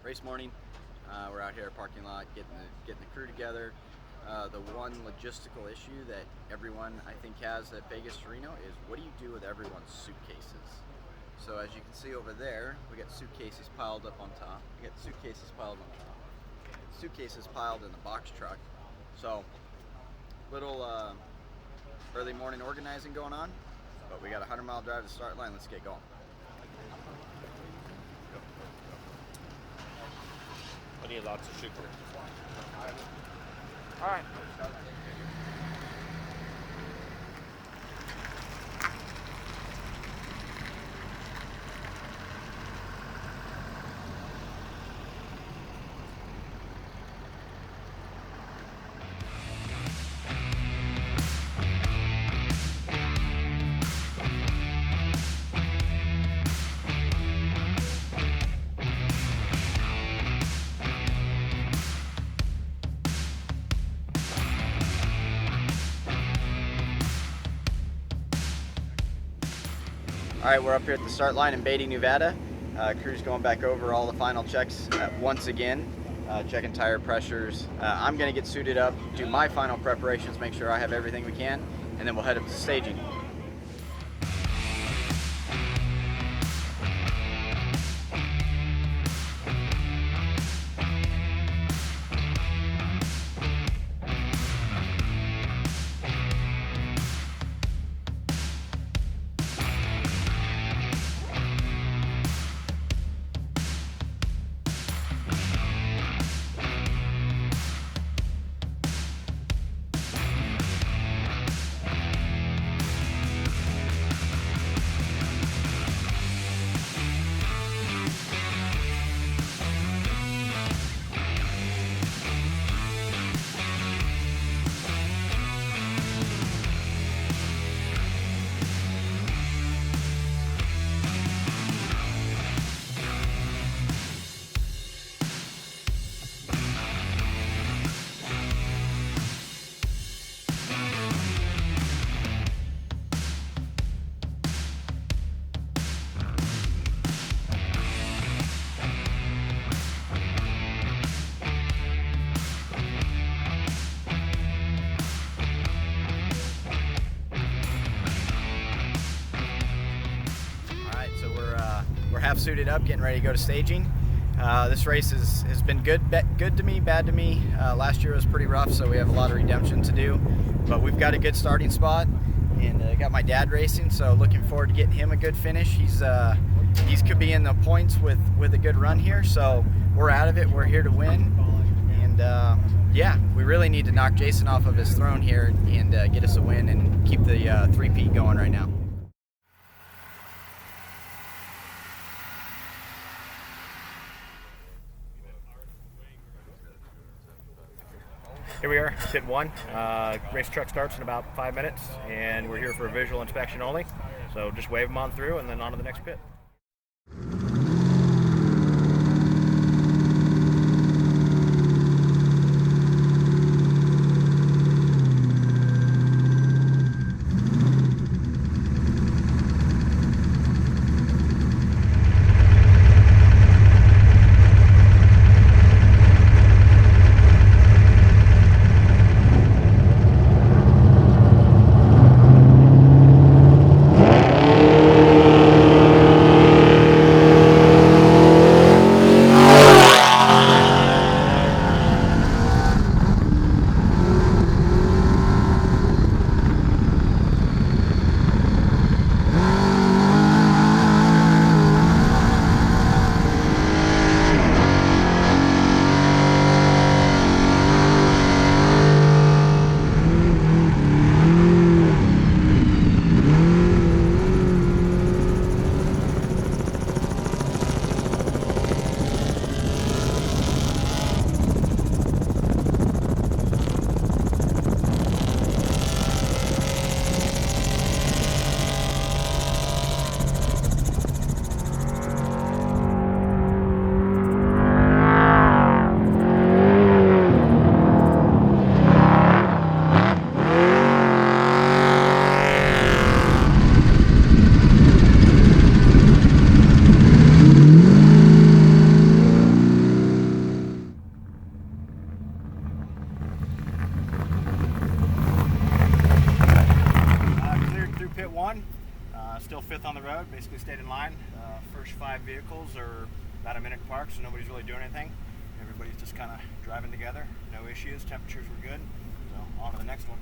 Race morning. We're out here at parking lot getting the crew together. The one logistical issue that everyone I think has at Vegas to Reno is what do you do with everyone's suitcases? So as you can see over there, we got suitcases piled up on top. We got suitcases piled on top. Suitcases piled in the box truck. So little early morning organizing going on, but we got a 100-mile drive to the start line. Let's get going. I need lots of sugar. All right. All right, we're up here at the start line in Beatty, Nevada. Crew's going back over all the final checks once again, checking tire pressures. I'm gonna get suited up, do my final preparations, make sure I have everything we can, and then we'll head up to staging. We're half suited up, getting ready to go to staging. This race has been good to me, bad to me. Last year was pretty rough, so we have a lot of redemption to do. But we've got a good starting spot, and got my dad racing, so looking forward to getting him a good finish. He's could be in the points with a good run here, so we're out of it. We're here to win, and yeah, we really need to knock Jason off of his throne here and get us a win and keep the three-peat going right now. Here we are, pit one. Race truck starts in about 5 minutes, and we're here for a visual inspection only. So just wave them on through and then on to the next pit. road, basically stayed in line. First 5 vehicles are about a minute apart, so nobody's really doing anything. Everybody's just kind of driving together, no issues, temperatures were good. So on to the next one.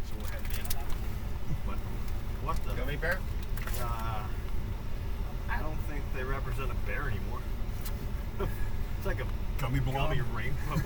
So we're headed in. What the? Gummy bear? I don't think they represent a bear anymore. It's like a Gummy blob. gummy rainbow.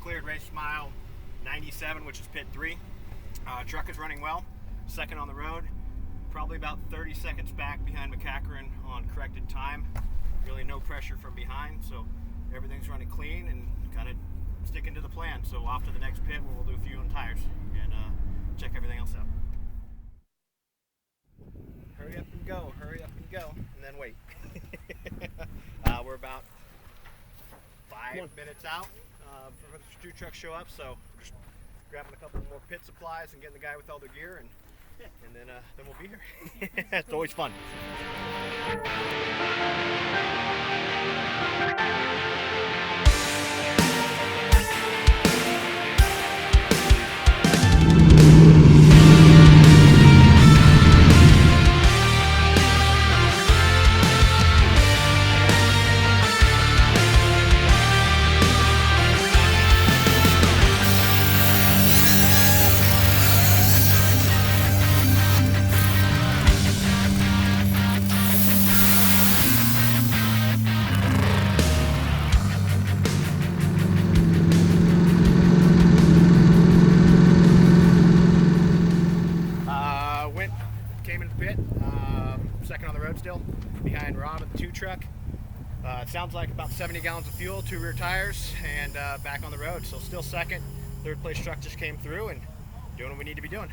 Cleared race mile 97, which is pit 3. Truck is running well, second on the road, probably about 30 seconds back behind McCacherin on corrected time. Really no pressure from behind, so everything's running clean and kind of sticking to the plan. So off to the next pit where we'll do fuel and tires and check everything else out. Hurry up and go, and then wait. We're about 5 minutes out before the 2 trucks show up, so we're just grabbing a couple more pit supplies and getting the guy with all the gear, and then we'll be here. It's always fun. Second on the road still, behind Rob with the 2 truck. It sounds like about 70 gallons of fuel, 2 rear tires, and back on the road. So still second. Third place truck just came through and doing what we need to be doing.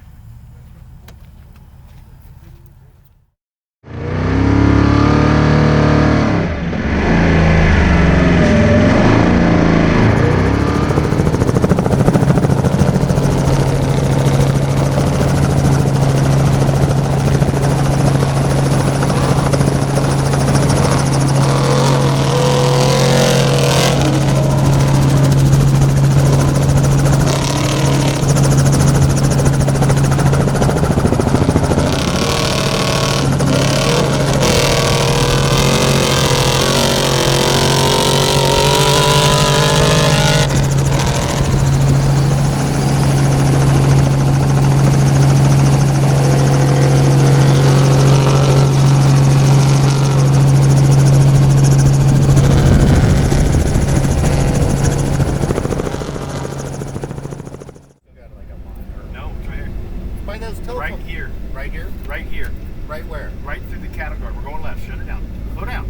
Right here. Right here? Right here. Right where? Right through the cattle guard. We're going left. Shut it down. Slow down.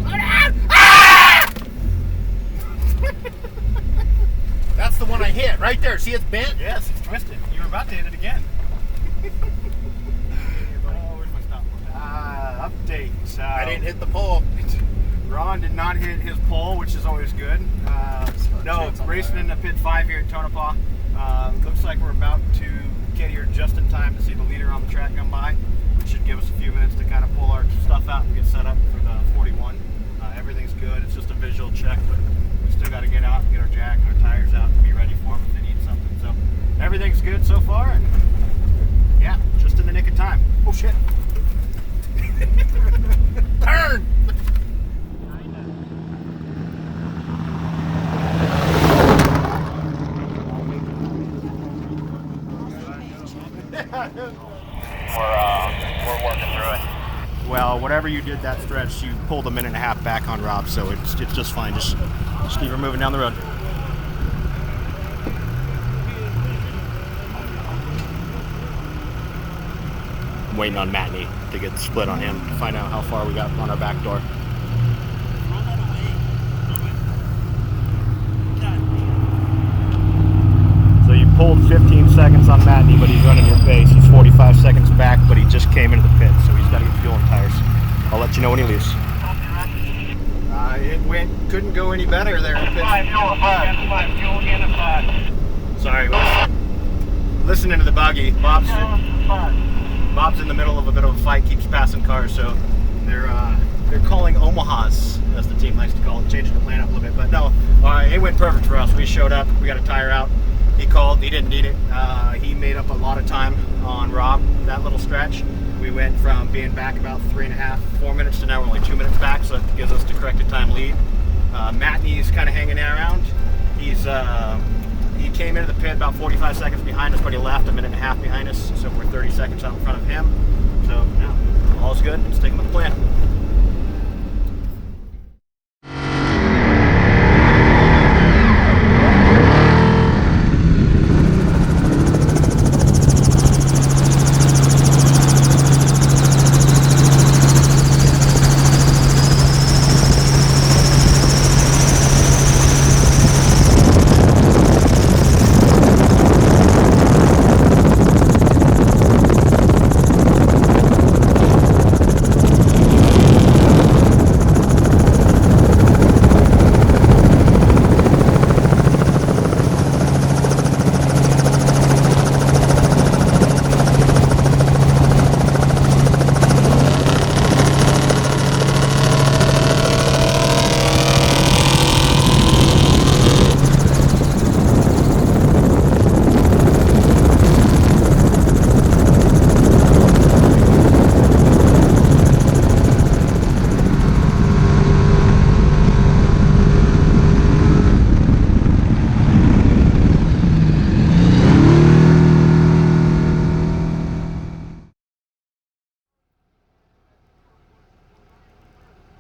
Slow down! Ah! That's the one I hit. Right there. See, it's bent? Yes, it's twisted. You were about to hit it again. Oh, where's my stop? update. I didn't hit the pole. Ron did not hit his pole, which is always good. No, racing into pit 5 here at Tonopah. Looks like we're about to get here just in time to see the leader on the track come by. It should give us a few minutes to kind of pull our stuff out and get set up for the 41. Everything's good. It's just a visual check, but we still got to get out and get our jack and our tires out to be ready for them if they need something. So everything's good so far, and yeah, just in the nick of time. Oh shit! Turn! We're working through it. Well, whatever you did that stretch, you pulled a minute and a half back on Rob, so it's just fine. Just keep her moving down the road. I'm waiting on Matney to get the split on him to find out how far we got on our back door. So you pulled 15 seconds on Matney, but he's running your pace. He's 45 seconds back, but he just came into the pit, so he's got to get fuel and tires. I'll let you know when he leaves. Couldn't go any better there. Sorry, listening to the buggy. Bob's in the middle of a bit of a fight, keeps passing cars, so they're calling Omahas, as the team likes to call it, changing the plan up a little bit. But no, it went perfect for us. We showed up, we got a tire out. He called, he didn't need it. He made up a lot of time on Rob that little stretch. We went from being back about 3.5, 4 minutes to now we're only 2 minutes back, so that gives us the corrected time lead. Matney's kind of hanging out. He came into the pit about 45 seconds behind us, but he left a minute and a half behind us, so we're 30 seconds out in front of him. So no, all's good. Sticking with the plan.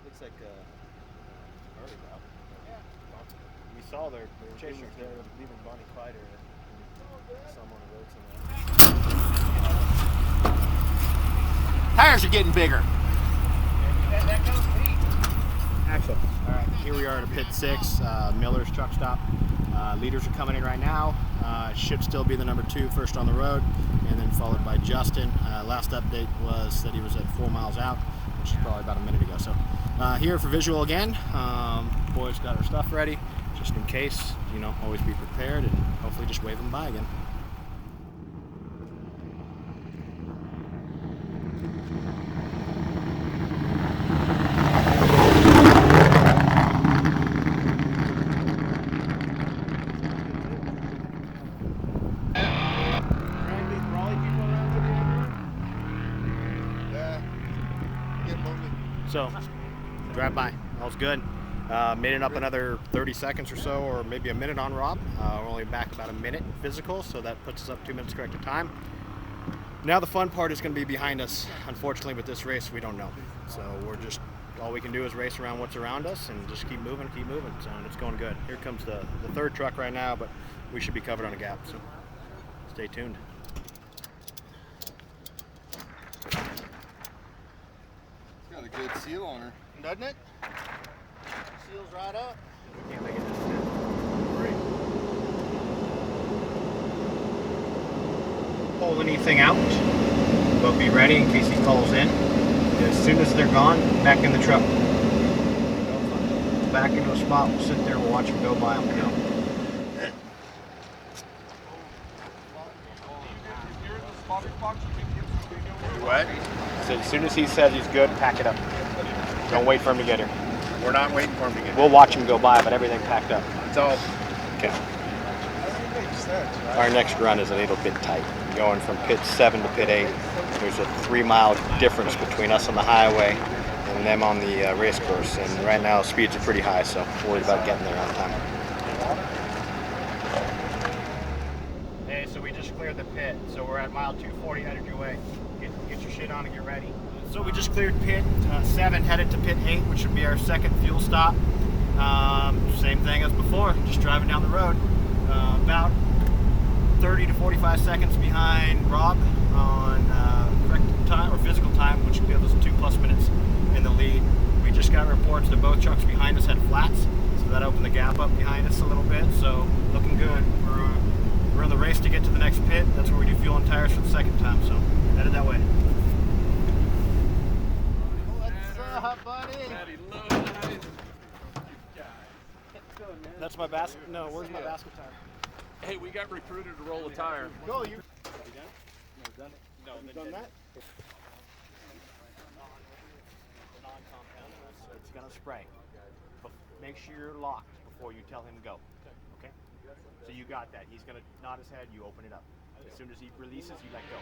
Looks like early now. We saw they were chasing us there, leaving Bonnie Clyde or some on the road somewhere. Tires are getting bigger. Axel. All right, here we are at a pit 6, Miller's truck stop. Leaders are coming in right now. Should still be the number 2 first on the road, and then followed by Justin. Last update was that he was at 4 miles out, which is probably about a minute ago. So here for visual again. Boys got our stuff ready, just in case. You know, always be prepared, and hopefully just wave them by again. So, drive by, all's good. Made it up another 30 seconds or so, or maybe a minute on Rob. We're only back about a minute in physical, so that puts us up 2 minutes corrected time. Now the fun part is going to be behind us. Unfortunately, with this race, we don't know. So we're just, all we can do is race around what's around us and just keep moving. So it's going good. Here comes the third truck right now, but we should be covered on a gap, so stay tuned. Got a good seal on her, Doesn't it? Seals right up. We can't make it this time. Pull anything out, but be ready in case he calls in. As soon as they're gone, back in the truck. Back into a spot, we'll sit there, we'll watch them go by and we'll go. What? So as soon as he says he's good, pack it up. Don't wait for him to get here. We're not waiting for him to get We'll watch him go by, but everything packed up. It's all. Okay. Our next run is a little bit tight. Going from pit 7 to pit 8. There's a 3-mile difference between us on the highway and them on the race course. And right now speeds are pretty high, so worried about getting there on time. Hey, so we just cleared the pit. So we're at mile 240, headed your way. Get your shit on and get ready. So we just cleared pit 7, headed to pit 8, which would be our second fuel stop. Same thing as before, just driving down the road. About 30 to 45 seconds behind Rob on correct time or physical time, which gives us 2+ minutes in the lead. We just got reports that both trucks behind us had flats, so that opened the gap up behind us a little bit. So looking good. We're in the race to get to the next pit. That's where we do fuel and tires for the second time. So headed that way. What's up, buddy? That's my basket. No, where's my basket tire? Hey, we got recruited to roll a tire. Go, you. No, done that? It's gonna spray. But make sure you're locked before you tell him go. Okay? So you got that. He's gonna nod his head, you open it up. As soon as he releases, you let go.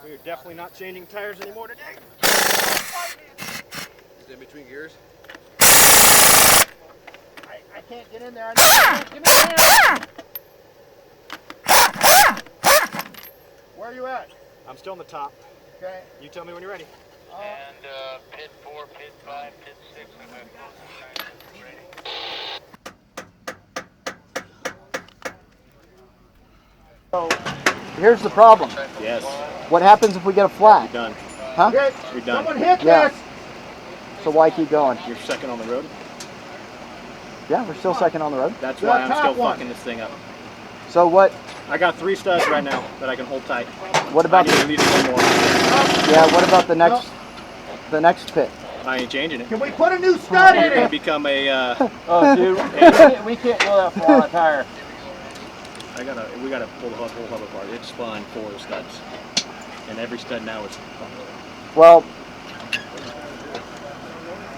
We're definitely not changing tires anymore today. Is in between gears? I can't get in there. Give me a hand. Where are you at? I'm still on the top. Okay. You tell me when you're ready. And pit 4, pit 5, pit 6, I'm going to So here's the problem. Yes. What happens if we get a flat? You're done. Huh? Okay. You're done. Someone hit Yeah. this. So why keep going? You're second on the road. Yeah, we're still second on the road. That's The why I'm top still one. fucking this thing up. So what? I got 3 studs right now that I can hold tight. What I about need at least one more. yeah? What about the next pit? I ain't changing it. Can we put a new stud in It's gonna it? become a. Oh, dude, we can't go that far on a tire. We gotta pull the whole hub apart. It's spun 4 studs, and every stud now is. Well,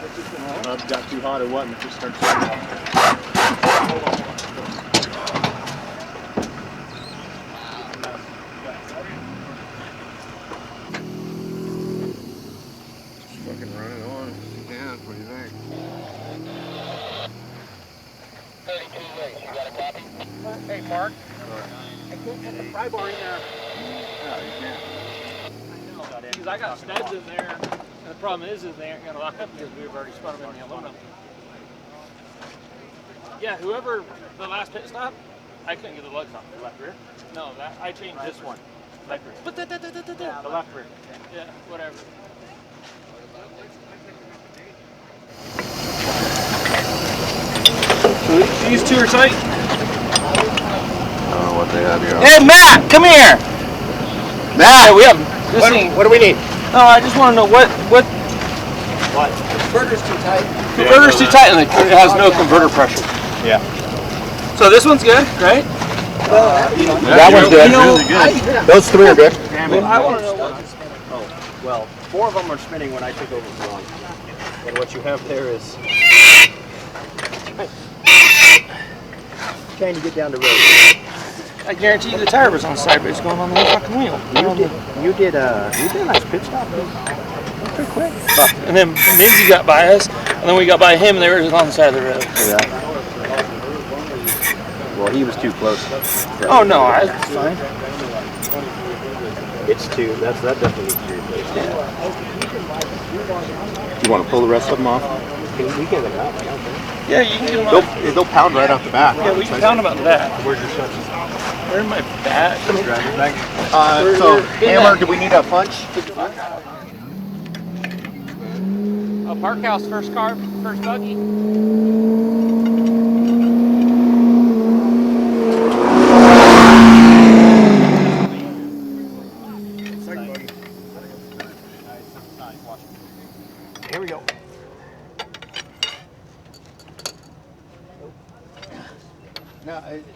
The hub got too hot or what, and it just starts. Fucking running on. Yeah, what do you think? 32 race, you got a copy? Hey, Mark. Hey, can't get the pry bar in there. Because I got studs in there, and the problem is they aren't going to lock up because we've already spun them in the aluminum. Yeah, whoever the last pit stop, I couldn't get the lugs off the left rear. No, that I changed this one. Left rear. But the left rear. Yeah, whatever. So these two are tight. I don't know what they have here. Hey Matt, come here. Matt, we have this thing. What do we need? No, I just want to know what. What? Converter's too tight. Converter's too tight and it has no converter pressure. Yeah. So this one's good, right? That one's good. Those three are good. Well, I want to know what. Well, 4 of them are spinning when I took over the run. And what you have there is trying to get down the road. I guarantee you the tire was on the side, but it's going on the whole fucking wheel. You did a nice pit stop. Pretty quick. And then Minzy got by us, and then we got by him, and they were just on the side of the road. Yeah. Well, he was too close. Oh no, it's fine. It's two. That definitely needs to be replaced. Yeah. You want to pull the rest of them off? We get them out. Yeah, you can get them off. They'll pound right off the back. Yeah, we can pound them out the back. Where's your son? Where's my bat? Driver's bag. So, Hammer, do we need a punch? A park house, first car, first buggy. Here we go.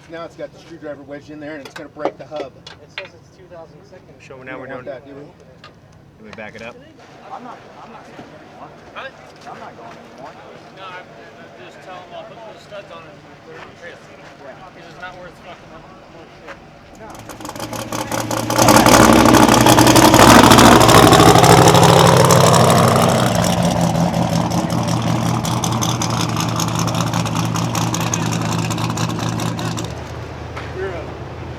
Now it's got the screwdriver wedged in there and it's going to break the hub. It says it's 2006. Show me now we're doing that, do we? Can we back it up? I'm not going anymore. Huh? I'm not going anymore. No, I just tell them I'll put the studs on it and put it on the trailer. Because it's not worth fucking more shit.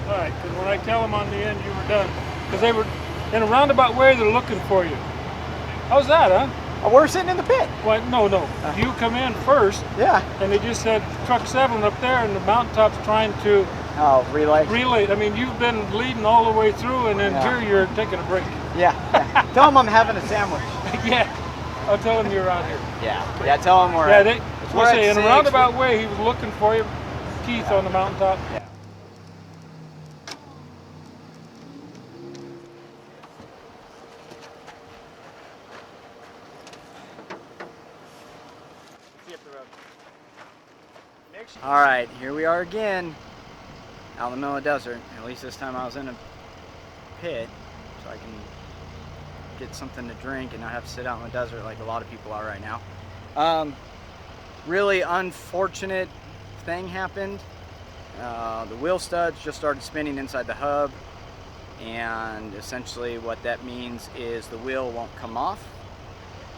Alright, because when I tell them on the end you were done, because they were in a roundabout way, they're looking for you. How's that, huh? Oh, we're sitting in the pit. Well, no. You come in first, Yeah. and they just said truck 7 up there, and the mountaintop's trying to Oh, relay. relay. I mean, you've been leading all the way through, and then Yeah. here you're taking a break. Yeah. Tell them I'm having a sandwich. Yeah, I'll tell them you're out here. Yeah. Yeah. Tell them we're. Yeah, at, they. we're Let's at say in a 6. roundabout way, he was looking for you, Keith, on the mountaintop. Yeah. All right, here we are again, out in the middle of the desert. At least this time I was in a pit, so I can get something to drink and not have to sit out in the desert like a lot of people are right now. Really unfortunate thing happened. The wheel studs just started spinning inside the hub, and essentially what that means is the wheel won't come off,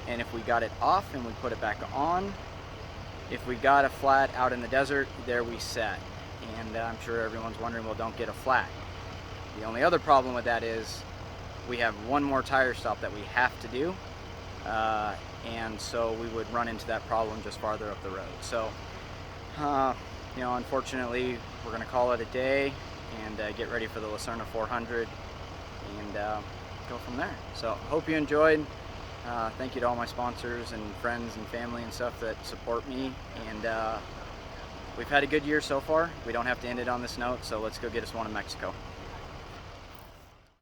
and if we got it off and we put it back on, if we got a flat out in the desert, there we sat. And I'm sure everyone's wondering, well, don't get a flat. The only other problem with that is we have one more tire stop that we have to do, and so we would run into that problem just farther up the road. So, you know, unfortunately, we're going to call it a day and get ready for the Lucerna 400 and go from there. So, hope you enjoyed. Thank you to all my sponsors and friends and family and stuff that support me, and we've had a good year so far. We don't have to end it on this note, so let's go get us one in Mexico.